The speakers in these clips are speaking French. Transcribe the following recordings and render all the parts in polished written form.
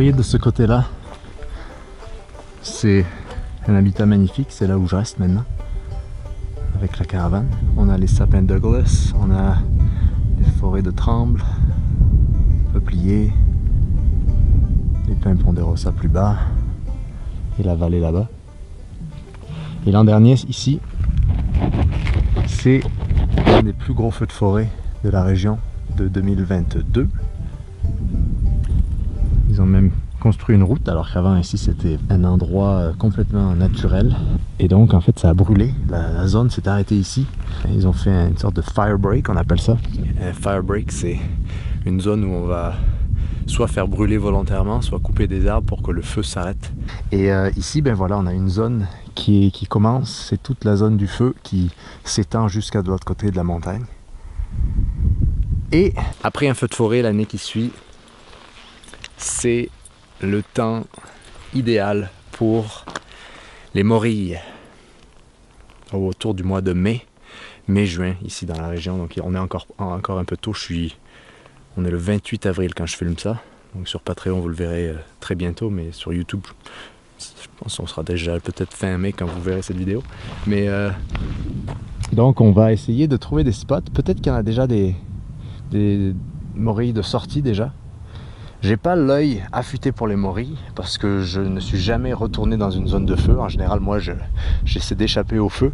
voyez de ce côté-là, c'est un habitat magnifique, c'est là où je reste maintenant, avec la caravane. On a les sapins Douglas, on a les forêts de Tremble, peupliers, les pins ponderosa plus bas, et la vallée là-bas. Et l'an dernier, ici, c'est un des plus gros feux de forêt de la région de 2022. Ils ont même construit une route, alors qu'avant ici c'était un endroit complètement naturel. Et donc en fait ça a brûlé, la zone s'est arrêtée ici. Ils ont fait une sorte de fire break, on appelle ça. Un fire break, c'est une zone où on va soit faire brûler volontairement, soit couper des arbres pour que le feu s'arrête. Et ici, ben voilà, on a une zone qui commence, c'est toute la zone du feu qui s'étend jusqu'à de l'autre côté de la montagne. Et après un feu de forêt, l'année qui suit, c'est le temps idéal pour les morilles. Autour du mois de mai-juin, ici dans la région. Donc on est encore un peu tôt, on est le 28 avril quand je filme ça. Donc sur Patreon, vous le verrez très bientôt, mais sur YouTube, je pense qu'on sera déjà peut-être fin mai quand vous verrez cette vidéo. Mais donc on va essayer de trouver des spots. Peut-être qu'il y en a déjà des morilles de sortie déjà. J'ai pas l'œil affûté pour les morilles parce que je ne suis jamais retourné dans une zone de feu. En général, moi, j'essaie d'échapper au feu.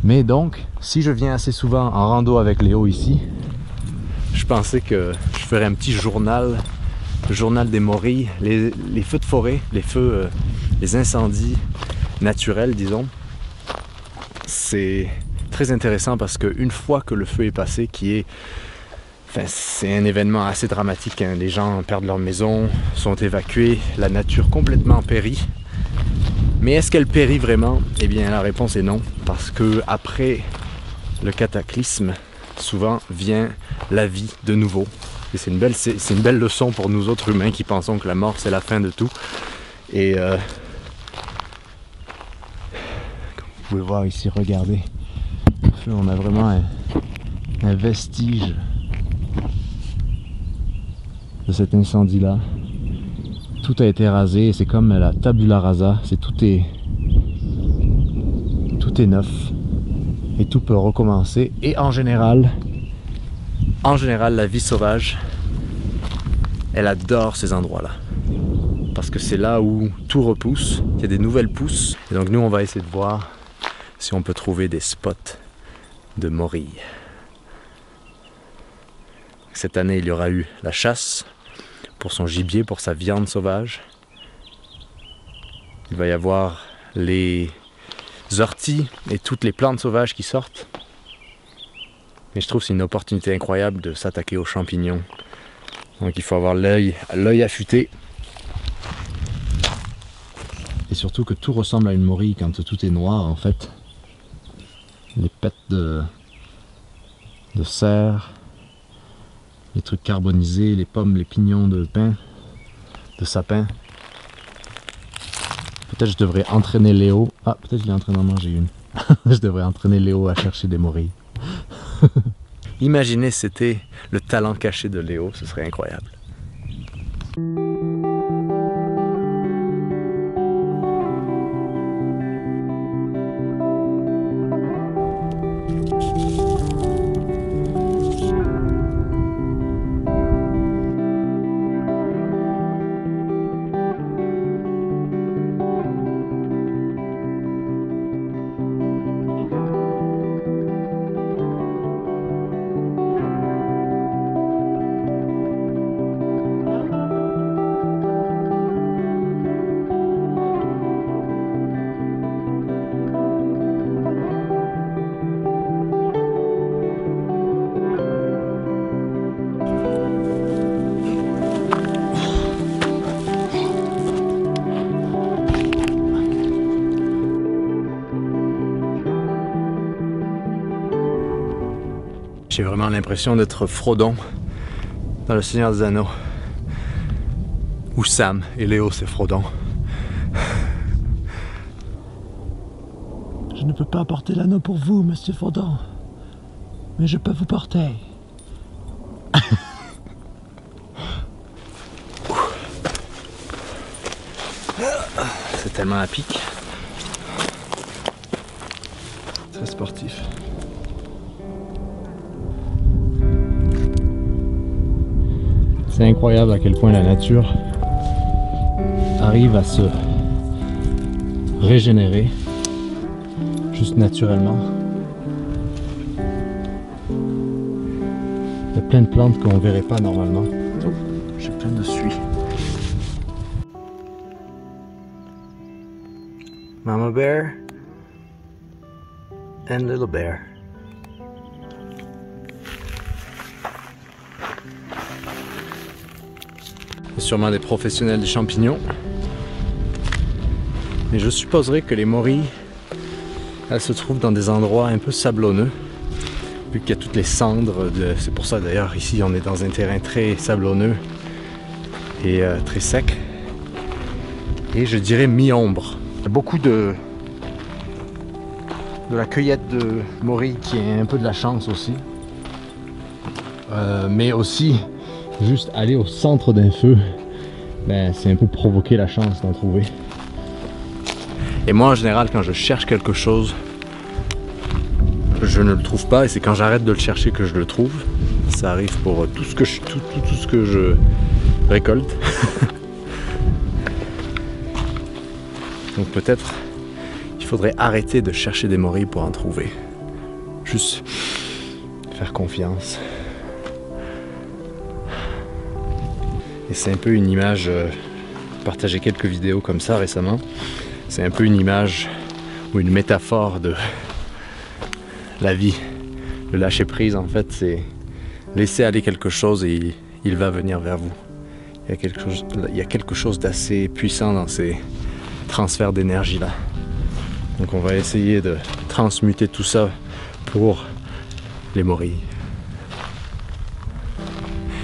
Mais donc, si je viens assez souvent en rando avec Léo ici, je pensais que je ferais un petit journal, le journal des morilles, les feux de forêt, les incendies naturels, disons. C'est très intéressant parce qu'une fois que le feu est passé, c'est un événement assez dramatique, hein. Les gens perdent leur maison, sont évacués, la nature complètement périt. Mais est-ce qu'elle périt vraiment? Eh bien la réponse est non, parce que après le cataclysme, souvent vient la vie de nouveau. Et c'est une belle leçon pour nous autres humains qui pensons que la mort c'est la fin de tout. Et comme vous pouvez voir ici, regardez, on a vraiment un vestige de cet incendie là. Tout a été rasé, c'est comme la tabula rasa, tout est neuf et tout peut recommencer. Et en général la vie sauvage, elle adore ces endroits là parce que c'est là où tout repousse, il y a des nouvelles pousses. Et donc nous on va essayer de voir si on peut trouver des spots de morilles. Cette année il y aura eu la chasse pour son gibier, pour sa viande sauvage. Il va y avoir les orties et toutes les plantes sauvages qui sortent. Mais je trouve que c'est une opportunité incroyable de s'attaquer aux champignons. Donc il faut avoir l'œil affûté. Et surtout que tout ressemble à une morille quand tout est noir en fait. Les pêtes de cerf, les trucs carbonisés, les pommes, les pignons de pin, de sapin. Peut-être je devrais entraîner Léo. Ah, peut-être je l'ai entraîné à manger une. Je devrais entraîner Léo à chercher des morilles. Imaginez si c'était le talent caché de Léo, ce serait incroyable. J'ai vraiment l'impression d'être Frodon dans Le Seigneur des Anneaux. Ou Sam et Léo, c'est Frodon. Je ne peux pas porter l'anneau pour vous, monsieur Frodon. Mais je peux vous porter. tellement à pic. Très sportif. C'est incroyable à quel point la nature arrive à se régénérer juste naturellement. Il y a plein de plantes qu'on ne verrait pas normalement. Oh, j'ai plein de suie. Mama bear and little bear. C'est sûrement des professionnels des champignons. Mais je supposerais que les morilles, elles se trouvent dans des endroits un peu sablonneux. Vu qu'il y a toutes les cendres, c'est pour ça d'ailleurs ici on est dans un terrain très sablonneux et très sec. Et je dirais mi-ombre. Il y a beaucoup de la cueillette de morilles qui est un peu de la chance aussi. Mais aussi, juste aller au centre d'un feu, ben, c'est un peu provoquer la chance d'en trouver. Et moi en général quand je cherche quelque chose, je ne le trouve pas et c'est quand j'arrête de le chercher que je le trouve. Ça arrive pour tout ce que je récolte. Donc peut-être il faudrait arrêter de chercher des morilles pour en trouver. Juste faire confiance. Et c'est un peu une image, j'ai partagé quelques vidéos comme ça récemment. C'est un peu une image ou une métaphore de la vie. Le lâcher prise en fait c'est laisser aller quelque chose et il va venir vers vous. Il y a quelque chose d'assez puissant dans ces transferts d'énergie là. Donc on va essayer de transmuter tout ça pour les morilles.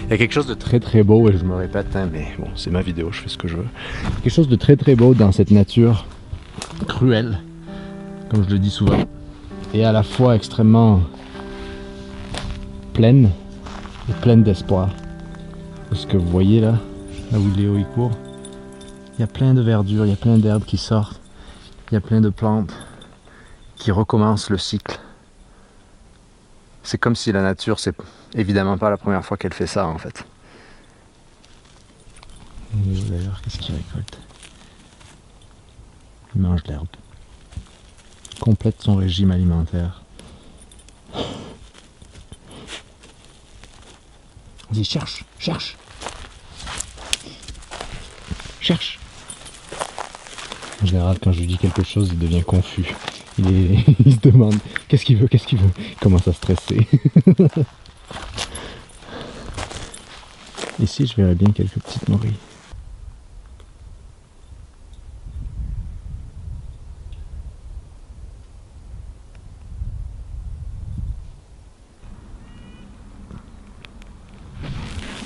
Il y a quelque chose de très très beau, et je me répète, hein, mais bon, c'est ma vidéo, je fais ce que je veux. Quelque chose de très très beau dans cette nature cruelle, comme je le dis souvent, et à la fois extrêmement pleine et pleine d'espoir. Parce que vous voyez là où Léo il court, il y a plein de verdure, il y a plein d'herbes qui sortent, il y a plein de plantes qui recommencent le cycle. C'est comme si la nature, c'est évidemment pas la première fois qu'elle fait ça en fait. D'ailleurs, qu'est-ce qu'il récolte? Il mange l'herbe. Il complète son régime alimentaire. Vas-y, cherche, cherche. Cherche. En général, quand je lui dis quelque chose, il devient confus. Il se demande qu'est-ce qu'il veut, il commence à stresser. Ici, je verrais bien quelques petites morilles.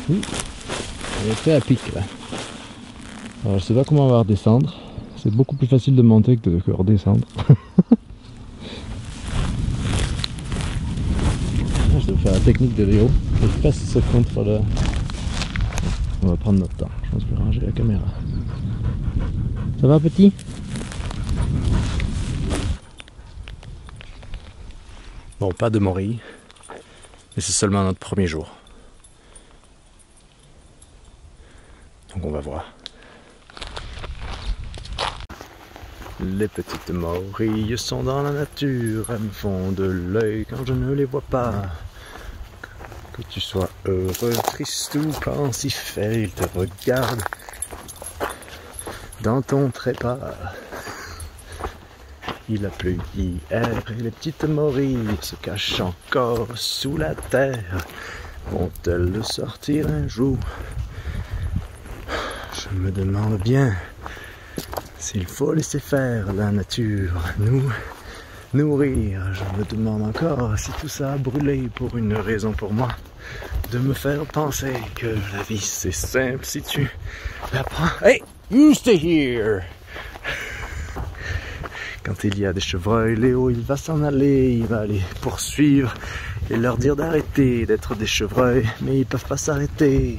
Elle est très à pic là. Alors, je sais pas comment on va redescendre. C'est beaucoup plus facile de monter que de redescendre. Je vais faire la technique de Léo. Je passe ce contre-là. On va prendre notre temps. Je pense que je vais ranger la caméra. Ça va, petit? Bon, pas de morilles. Mais c'est seulement notre premier jour. Donc on va voir. Les petites morilles sont dans la nature, elles me font de l'œil quand je ne les vois pas. Que tu sois heureux, triste ou pensif, elles te regardent dans ton trépas. Il a plu hier et les petites morilles se cachent encore sous la terre. Vont-elles sortir un jour? Je me demande bien s'il faut laisser faire la nature, nous nourrir. Je me demande encore si tout ça a brûlé pour une raison pour moi, de me faire penser que la vie c'est simple si tu la prends. Hey, you stay here! Quand il y a des chevreuils, Léo il va s'en aller, il va aller poursuivre et leur dire d'arrêter d'être des chevreuils, mais ils peuvent pas s'arrêter.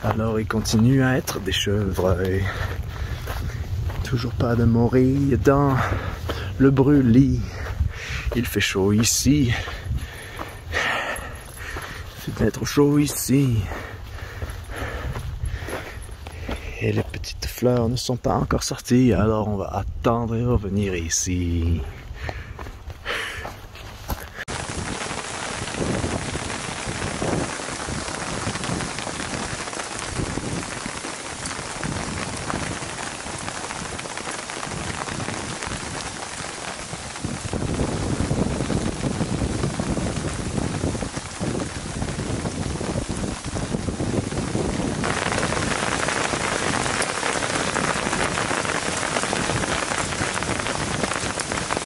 Alors ils continuent à être des chevreuils. Toujours pas de morilles dans le brûlis. Il fait chaud ici. Il fait bien trop chaud ici. Et les petites fleurs ne sont pas encore sorties, alors on va attendre et revenir ici.